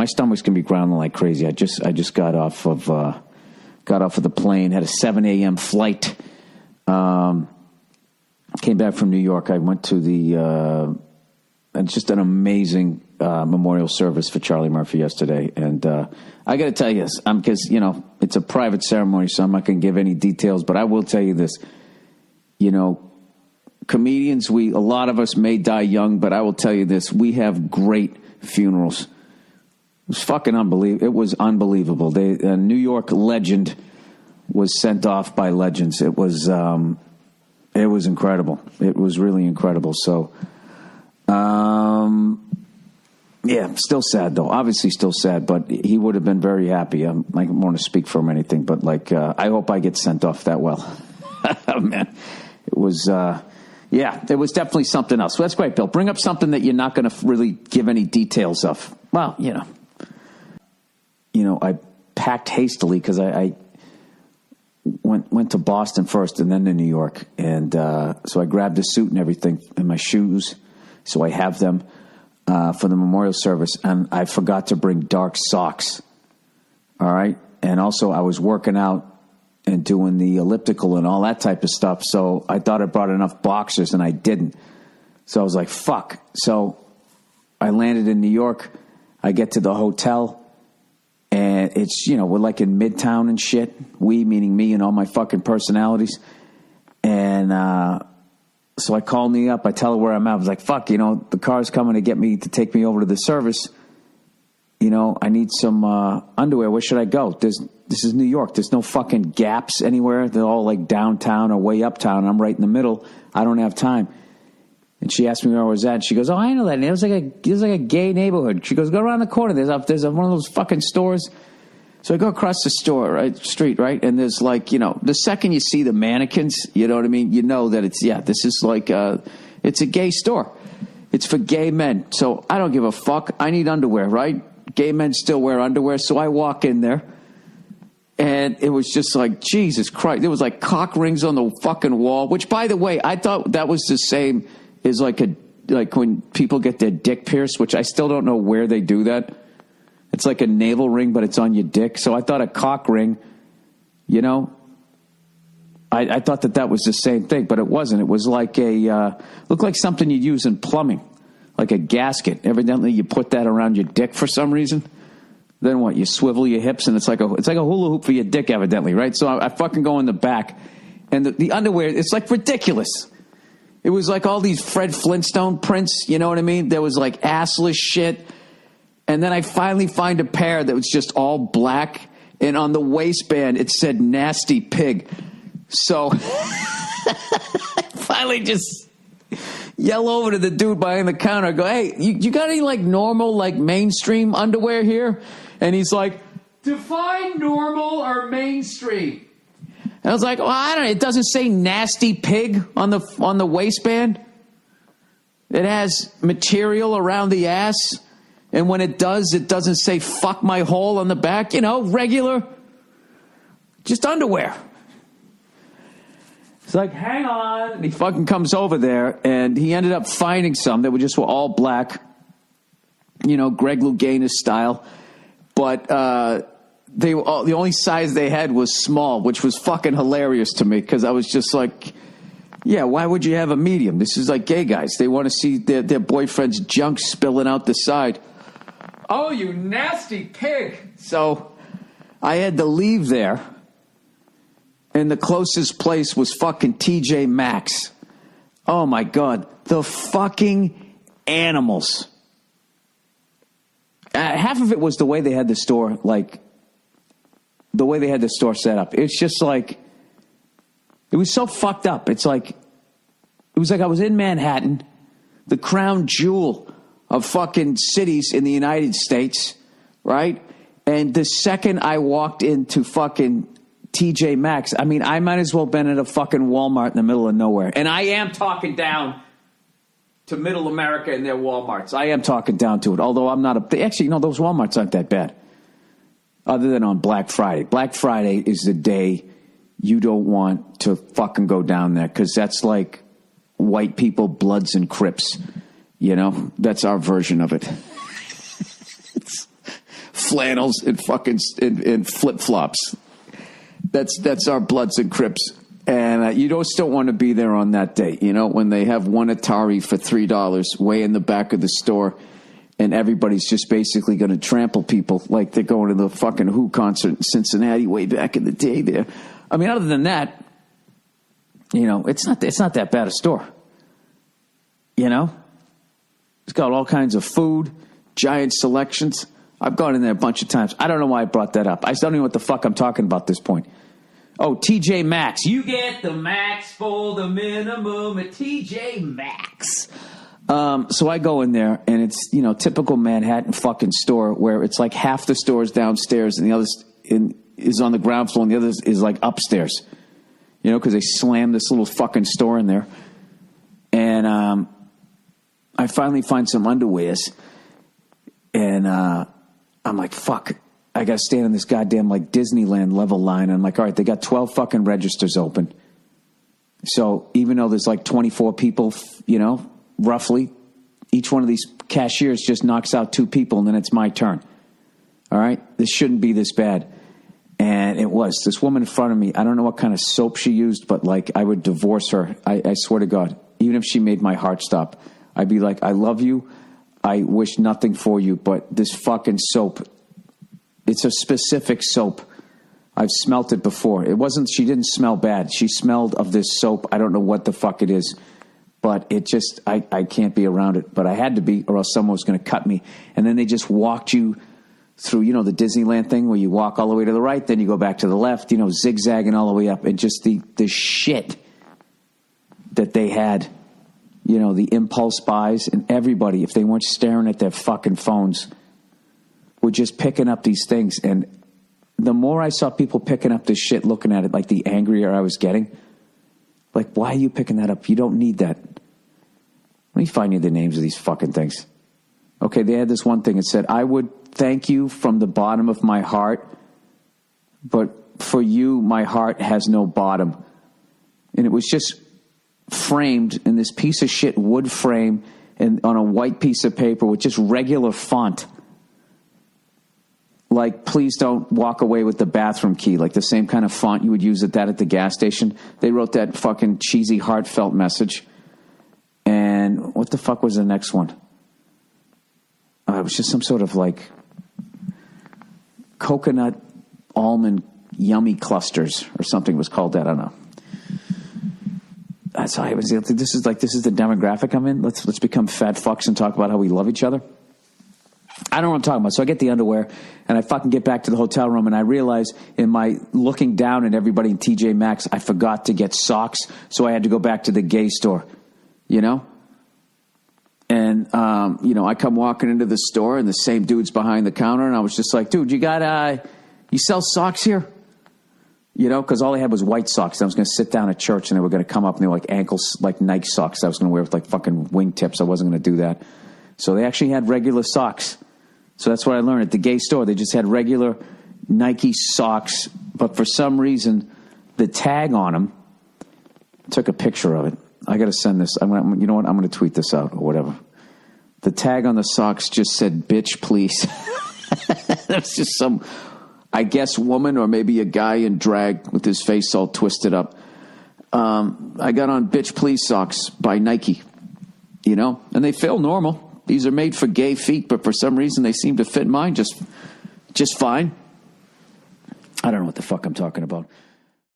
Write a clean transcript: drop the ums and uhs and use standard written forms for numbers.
My stomach's gonna be growling like crazy. I just got off of the plane. Had a 7 a.m. flight. Came back from New York. I went to and just an amazing memorial service for Charlie Murphy yesterday. And I got to tell you this, because it's a private ceremony, so I'm not going to give any details. But I will tell you this: comedians, a lot of us may die young, but I will tell you this: we have great funerals. It was fucking unbelievable. It was unbelievable. A New York legend was sent off by legends. It was incredible. It was really incredible. So, yeah, still sad though. Obviously still sad, but he would have been very happy. I don't want to speak for him or anything, but I hope I get sent off that well. Man, it was, it was definitely something else. So that's great, Bill. Bring up something that you're not going to really give any details of. Well, I packed hastily because I went to Boston first and then to New York. And so I grabbed a suit and everything and my shoes. So I have them for the memorial service. And I forgot to bring dark socks. All right. And also I was working out and doing the elliptical and all that type of stuff. So I thought I brought enough boxers and I didn't. So I was like, fuck. So I landed in New York. I get to the hotel. And it's, we're like in Midtown and shit. We, meaning me and all my fucking personalities. And so I call me up. I tell her where I'm at. I was like, fuck, the car's coming to take me over to the service. I need some underwear. Where should I go? This is New York. There's no fucking Gaps anywhere. They're all like downtown or way uptown. I'm right in the middle. I don't have time. And she asked me where I was at. She goes, oh, I know that. It was like a gay neighborhood. She goes, go around the corner. There's one of those fucking stores. So I go across the street, right? And there's the second you see the mannequins, you know what I mean? You know that this is it's a gay store. It's for gay men. So I don't give a fuck. I need underwear, right? Gay men still wear underwear. So I walk in there. And it was just like, Jesus Christ. There was like cock rings on the fucking wall, which, by the way, I thought that was the same is like when people get their dick pierced, which I still don't know where they do that. It's like a navel ring, but it's on your dick. So I thought a cock ring, I thought that was the same thing, but it wasn't. It was like looked like something you'd use in plumbing, like a gasket. Evidently you put that around your dick for some reason. Then what? You swivel your hips and it's like a hula hoop for your dick, evidently, right? So I fucking go in the back and the underwear, it's like ridiculous. It was like all these Fred Flintstone prints, you know what I mean? There was like assless shit. And then I finally find a pair that was just all black. And on the waistband, it said nasty pig. So I finally just yell over to the dude behind the counter. I go, hey, you got any normal, mainstream underwear here? And he's like, define normal or mainstream. And I was like, well, I don't know. It doesn't say nasty pig on the waistband. It has material around the ass. And when it does, it doesn't say fuck my hole on the back. Regular. Just underwear. It's like, hang on. And he fucking comes over there. And he ended up finding some that were all black. Greg Louganis style. But the only size they had was small, which was fucking hilarious to me because I was just like, yeah, why would you have a medium? This is like gay guys. They want to see their boyfriend's junk spilling out the side. Oh, you nasty pig. So I had to leave there, and the closest place was fucking TJ Maxx. Oh, my God. The fucking animals. Half of it was the way they had the store, the way they had the store set up. It's just it was so fucked up. It was like I was in Manhattan, the crown jewel of fucking cities in the United States, right? And the second I walked into fucking TJ Maxx, I mean, I might as well have been at a fucking Walmart in the middle of nowhere. And I am talking down to middle America and their Walmarts. I am talking down to it, although I'm not actually, those Walmarts aren't that bad. Other than on Black Friday. Black Friday is the day you don't want to fucking go down there because that's like white people, Bloods, and Crips. That's our version of it. flannels and fucking and flip flops. That's our Bloods and Crips. And you don't still want to be there on that day, you know, when they have one Atari for $3 way in the back of the store, and everybody's just basically going to trample people like they're going to the fucking Who concert in Cincinnati way back in the day there. I mean, other than that, you know, it's not that bad a store. You know? It's got all kinds of food, giant selections. I've gone in there a bunch of times. I don't know why I brought that up. I still don't know what the fuck I'm talking about at this point. Oh, TJ Maxx. You get the max for the minimum at TJ Maxx. So I go in there, and it's, you know, typical Manhattan fucking store where it's like half the store is downstairs and the other is on the ground floor and the other is like upstairs. You know, because they slammed this little fucking store in there. And I finally find some underwears, and I'm like, fuck. I got to stand in this goddamn, like, Disneyland level line. And I'm like, all right, they got 12 fucking registers open. So even though there's like 24 people, you know, roughly, each one of these cashiers just knocks out 2 people, and then it's my turn. All right? This shouldn't be this bad. And it was. This woman in front of me, I don't know what kind of soap she used, but, like, I would divorce her. I swear to God. Even if she made my heart stop. I'd be like, I love you. I wish nothing for you, but this fucking soap... It's a specific soap. I've smelt it before. She didn't smell bad. She smelled of this soap. I don't know what the fuck it is, but it just, I can't be around it. But I had to be, or else someone was going to cut me. And then they just walked you through, you know, the Disneyland thing where you walk all the way to the right, then you go back to the left, you know, zigzagging all the way up. And just the shit that they had, you know, the impulse buys, and everybody, if they weren't staring at their fucking phones, were just picking up these things. And the more I saw people picking up this shit, looking at it, like, the angrier I was getting. Like, why are you picking that up? You don't need that. Let me find you the names of these fucking things. Okay, they had this one thing. It said, I would thank you from the bottom of my heart, but for you, my heart has no bottom. And it was just framed in this piece of shit wood frame and on a white piece of paper with just regular font. Like, please don't walk away with the bathroom key, like the same kind of font you would use at the gas station. They wrote that fucking cheesy, heartfelt message. And what the fuck was the next one? It was just some sort of, like, coconut almond yummy clusters or something was called that. I don't know. That's how I was. This is the demographic I'm in. Let's become fat fucks and talk about how we love each other. I don't know what I'm talking about. So I get the underwear, and I fucking get back to the hotel room, and I realize in my looking down at everybody in TJ Maxx, I forgot to get socks, so I had to go back to the gay store, you know? And, you know, I come walking into the store, and the same dude's behind the counter, and I was just like, dude, you sell socks here? You know, because all I had was white socks. I was going to sit down at church, and they were going to come up, and they were like ankles, like Nike socks I was going to wear with, like, fucking wingtips. I wasn't going to do that. So they actually had regular socks. So that's what I learned at the gay store. They just had regular Nike socks, but for some reason, the tag on them, I took a picture of it. I got to send this. You know what? I'm going to tweet this out or whatever. The tag on the socks just said, bitch, please. That's just some, I guess, woman or maybe a guy in drag with his face all twisted up. I got on bitch, please socks by Nike, you know, and they feel normal. These are made for gay feet, but for some reason they seem to fit mine just fine. I don't know what the fuck I'm talking about.